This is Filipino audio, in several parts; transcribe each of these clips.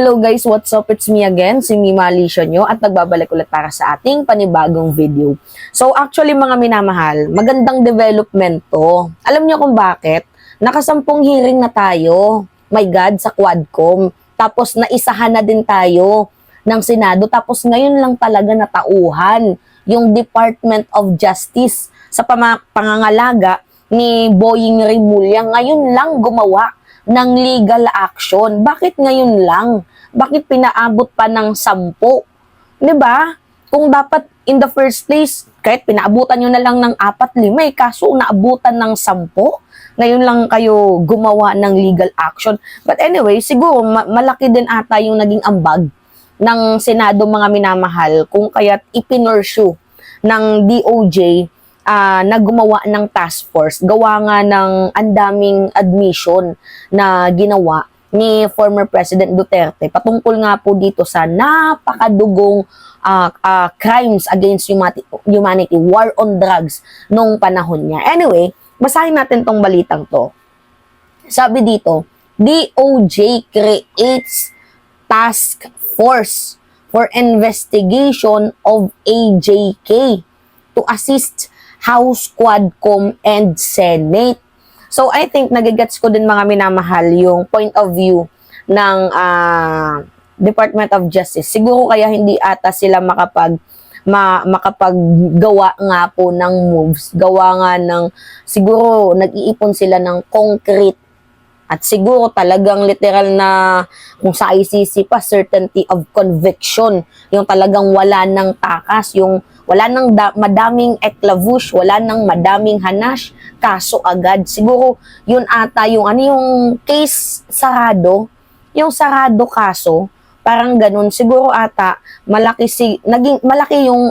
Hello guys, what's up? It's me again, si Mima Alicia nyo at nagbabalik ulit para sa ating panibagong video. So actually mga minamahal, magandang development to. Alam nyo kung bakit? Nakasampung hearing na tayo, my God, sa Quadcom. Tapos naisahan na din tayo ng Senado. Tapos ngayon lang talaga natauhan yung Department of Justice sa pangangalaga ni Boying Rimulya. Ngayon lang gumawa ng legal action. Bakit ngayon lang? Bakit pinaabot pa ng 10? 'Di ba? Kung dapat in the first place, kahit pinaabutan nyo na lang ng 4-5, kaso naabutan ng 10, ngayon lang kayo gumawa ng legal action. But anyway, siguro malaki din ata yung naging ambag ng Senado mga minamahal kung kaya't ipinursue ng DOJ na gumawa ng task force. Gawa nga ng andaming admission na ginawa ni former President Duterte patungkol nga po dito sa napakadugong crimes against humanity, war on drugs nung panahon niya. Anyway, basahin natin tong balitang to. Sabi dito, DOJ creates task force for investigation of AJK to assist House, Quadcom, and Senate. So, I think nagigets ko din mga minamahal yung point of view ng Department of Justice. Siguro kaya hindi ata sila makapaggawa nga po ng moves. Gawa nga ng, siguro nag-iipon sila ng concrete. At siguro talagang literal na kung sa ICC pa, certainty of conviction. Yung talagang wala ng takas, yung wala nang madaming eklavush, wala nang madaming hanash, kaso agad. Siguro yun ata yung yung case sarado, yung sarado kaso, parang ganun. Siguro ata malaki malaki yung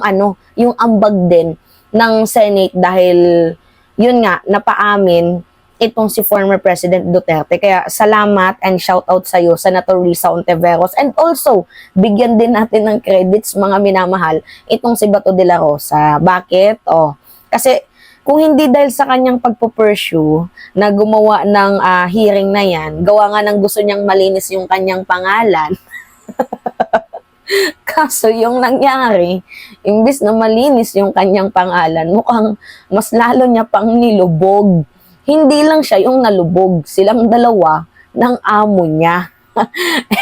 yung ambag din ng Senate dahil yun nga napaamin itong si former President Duterte. Kaya salamat and shout out sa iyo, Senator Risa Ontiveros. And also, bigyan din natin ng credits mga minamahal itong si Bato de la Rosa. Bakit? Kasi kung hindi dahil sa kanyang pagpupursue na gumawa ng hearing na yan, gawa nga ng gusto niyang malinis yung kanyang pangalan. Kaso yung nangyari, imbis na malinis yung kanyang pangalan, mukhang mas lalo niya pang nilubog. Hindi lang siya yung nalubog, silang dalawa ng amo niya.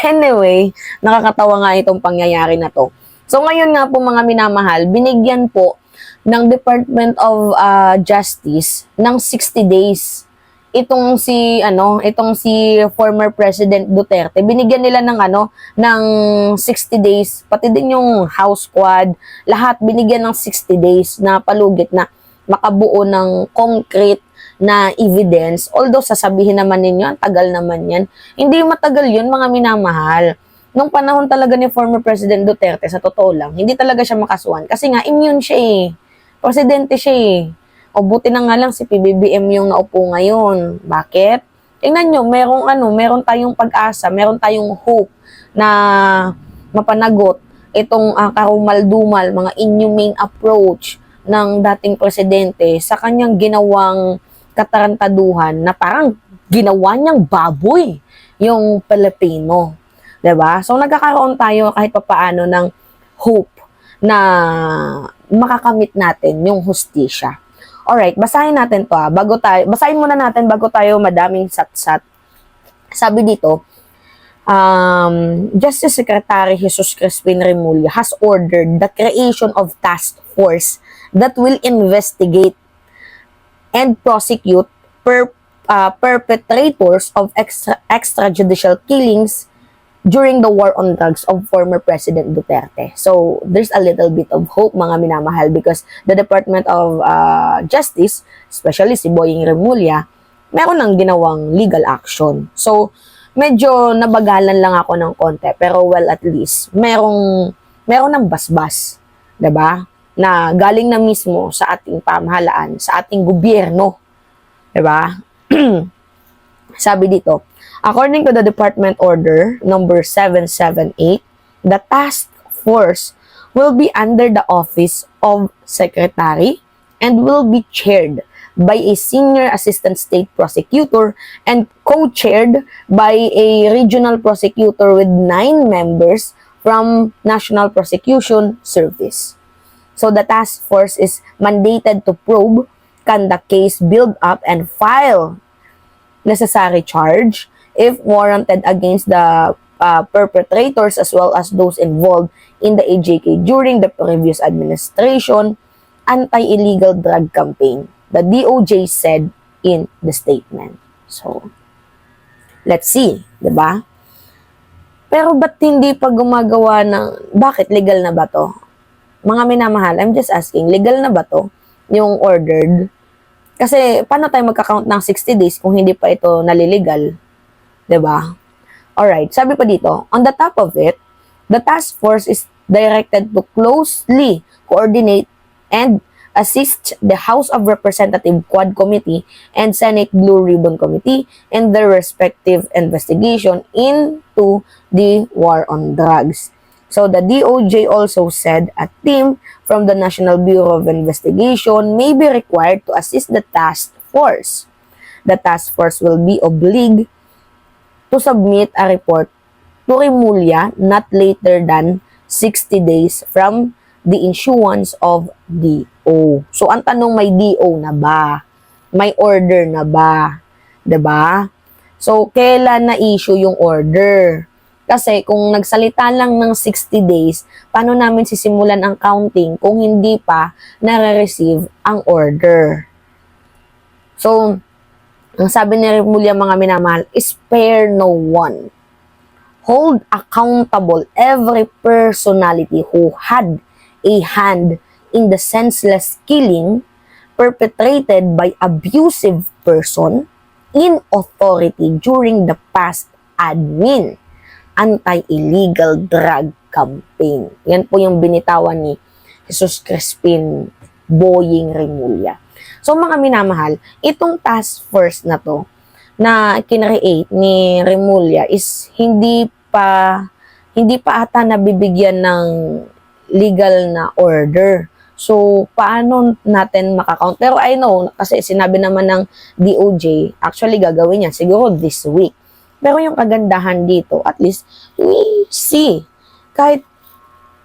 Anyway, nakakatawa nga itong pangyayari na to. So ngayon nga po mga minamahal, binigyan po ng Department of Justice ng 60 days. Itong si former President Duterte, binigyan nila ng ng 60 days, pati din yung House Squad, lahat binigyan ng 60 days na palugit na makabuo ng concrete na evidence. Although sasabihin naman ninyo, ang tagal naman yan. Hindi matagal yun mga minamahal. Nung panahon talaga ni former President Duterte, sa totoo lang, hindi talaga siya makasuhan. Kasi nga, immune siya eh. Presidente siya eh. O buti na nga lang si PBBM yung naupo ngayon. Bakit? Tingnan nyo, meron tayong pag-asa, meron tayong hope na mapanagot itong karumal-dumal, mga inhumane approach ng dating presidente sa kanyang ginawang katarantaduhan na parang ginawa niyang baboy yung Pilipino. 'Di ba? So nagkakaroon tayo kahit papaano ng hope na makakamit natin yung hustisya. Alright, basahin natin to basahin muna natin bago tayo madaming satsat. Sabi dito, Justice Secretary Jesus Crispin Remulla has ordered the creation of task force that will investigate and prosecute perpetrators of extrajudicial killings during the war on drugs of former President Duterte. So, there's a little bit of hope, mga minamahal, because the Department of Justice, especially si Boying Rimulya, meron ng ginawang legal action. So, medyo nabagalan lang ako ng konti, pero well, at least, meron ng basbas, 'di ba? Na galing na mismo sa ating pamahalaan, sa ating gobyerno. Diba? Sabi dito, according to the Department Order number 778, the task force will be under the Office of Secretary and will be chaired by a senior assistant state prosecutor and co-chaired by a regional prosecutor with 9 members from National Prosecution Service. So the task force is mandated to probe, conduct case, build up, and file necessary charge if warranted against the perpetrators as well as those involved in the AJK during the previous administration anti-illegal drug campaign, the DOJ said in the statement. So, let's see, di ba? Pero ba't hindi pa gumagawa ng, bakit legal na ba to? Mga minamahal, I'm just asking, legal na ba to? Yung ordered? Kasi, paano tayo magka-count ng 60 days kung hindi pa ito naliligal? Di ba? Alright, sabi pa dito, on the top of it, the task force is directed to closely coordinate and assist the House of Representatives Quad Committee and Senate Blue Ribbon Committee in their respective investigation into the war on drugs. So the DOJ also said a team from the National Bureau of Investigation may be required to assist the task force. The task force will be obliged to submit a report to Remulla not later than 60 days from the issuance of DO. So, ang tanong, may DO na ba? May order na ba? 'Di ba? So, kailan na-issue yung order? Kasi, kung nagsalita lang ng 60 days, paano namin sisimulan ang counting kung hindi pa nare-receive ang order? So, ang sabi ni Remulla, mga minamahal, spare no one. Hold accountable every personality who had a hand in the senseless killing perpetrated by abusive person in authority during the past admin anti-illegal drug campaign. Yan po yung binitawan ni Jesus Crispin Boying Remulla. So mga minamahal, itong task force na to na kinreate ni Remulla is hindi pa ata nabibigyan ng legal na order. So, paano natin makakount? Pero I know, kasi sinabi naman ng DOJ, actually gagawin yan siguro this week. Pero yung kagandahan dito, at least, we see, kahit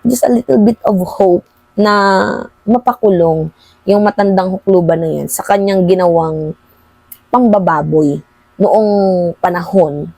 just a little bit of hope na mapakulong yung matandang hukluban na yan sa kanyang ginawang pangbababoy noong panahon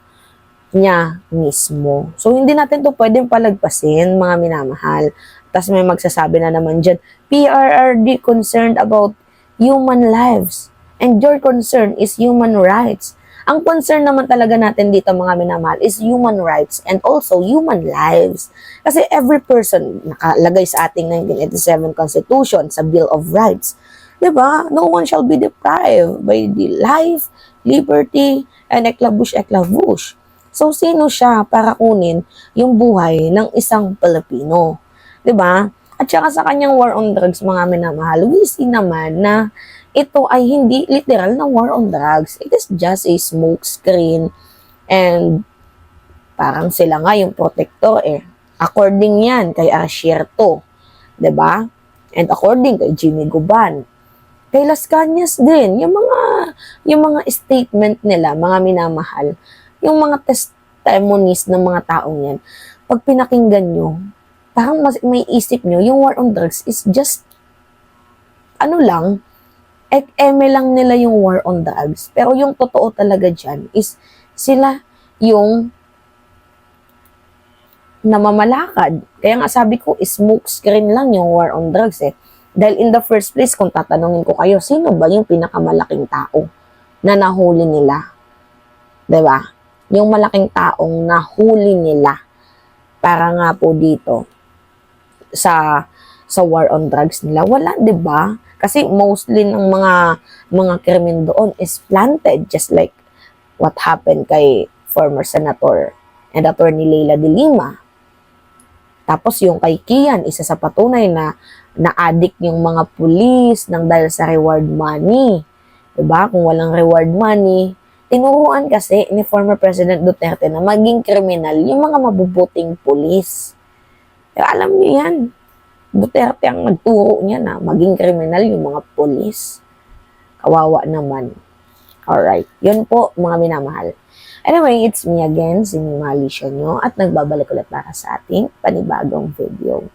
niya mismo. So, hindi natin to pwedeng palagpasin, mga minamahal. Tapos may magsasabi na naman dyan, PRRD concerned about human lives and your concern is human rights. Ang concern naman talaga natin dito, mga minamahal, is human rights and also human lives. Kasi every person nakalagay sa ating 1987 Constitution, sa Bill of Rights, diba? No one shall be deprived by the life, liberty, and eklabush. So, sino siya para kunin yung buhay ng isang Pilipino? 'Di ba? At saka sa kanyang war on drugs, mga minamahal, we see naman na ito ay hindi literal na war on drugs. It is just a smoke screen and parang sila nga yung protector eh. According yan kay Asierto, 'di ba? And according kay Jimmy Guban, kay Las Cañas din, yung mga statement nila, mga minamahal, yung mga testimonies ng mga taong yan, pag pinakinggan nyo, parang may isip nyo, yung war on drugs is just, eme lang nila yung war on drugs. Pero yung totoo talaga dyan is, sila yung namamalakad. Kaya nga sabi ko, smoke screen lang yung war on drugs eh. Dahil in the first place, kung tatanungin ko kayo, sino ba yung pinakamalaking tao na nahuli nila? Diba? Yung malaking taong nahuli nila para nga po dito sa war on drugs nila. Wala, 'di ba? Kasi mostly ng mga krimen doon is planted, just like what happened kay former Senator and Attorney Leila de Lima. Tapos yung kay Kian, isa sa patunay na na-addict yung mga pulis nang dahil sa reward money. 'Di ba? Kung walang reward money, tinuruan kasi ni former President Duterte na maging kriminal yung mga mabubuting pulis. Pero alam niyo yan, Duterte ang nagturo niya na maging kriminal yung mga pulis. Kawawa naman. Alright, yun po mga minamahal. Anyway, it's me again, si Mima Alicia nyo, at nagbabalik ulit para sa ating panibagong video.